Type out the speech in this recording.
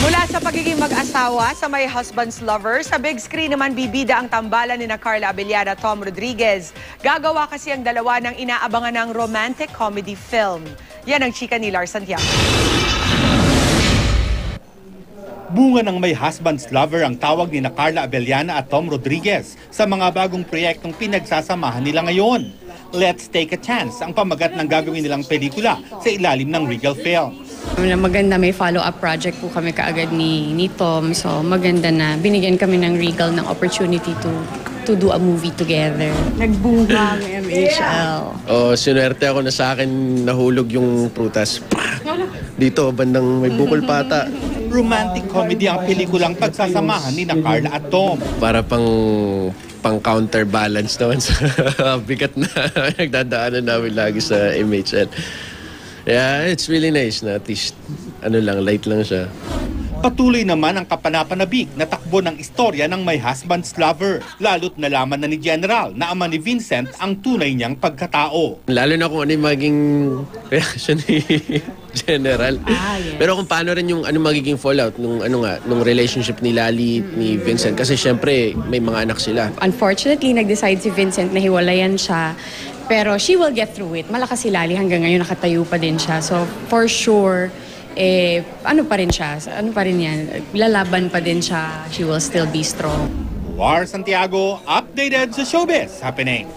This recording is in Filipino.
Mula sa pagiging mag-asawa sa may husband's lover, sa big screen naman bibida ang tambalan ni Carla Abellana at Tom Rodriguez. Gagawa kasi ang dalawa ng inaabangan ng romantic comedy film. Yan ang chika ni Lars Santiago. Bunga ng may husband's lover ang tawag ni Carla Abellana at Tom Rodriguez sa mga bagong proyektong pinagsasamahan nila ngayon. Let's Take a Chance ang pamagat ng gagawin nilang pelikula sa ilalim ng Regal Films. Maganda, may follow-up project po kami kaagad ni Tom. So maganda na binigyan kami ng Regal ng opportunity to do a movie together. Nagbunga ang MHL. Sinwerte ako na sa akin nahulog yung prutas. Dito, bandang may bukol pata. Romantic comedy ang pelikulang pagsasamahan ni Carla at Tom. Para pang counterbalance naman sa bigat na nagdadaanan namin lagi sa MHL. Yeah, it's really nice na at least light lang siya. Patuloy naman ang kapanapanabik na takbo ng istorya ng may husband's lover. Lalo't nalaman na ni General na ama ni Vincent ang tunay niyang pagkatao. Lalo na kung ano yung magiging reaction ni General. Yes. Pero kung paano rin yung magiging fallout nung relationship ni Lali ni Vincent kasi syempre may mga anak sila. Unfortunately, nag-decide si Vincent na hiwalayan siya. Pero she will get through it. Malakas si Lali hanggang ngayon, nakatayo pa din siya. So for sure, ano pa rin siya? Ano pa rin yan? Lalaban pa din siya. She will still be strong. Lars Santiago, updated sa showbiz happenings.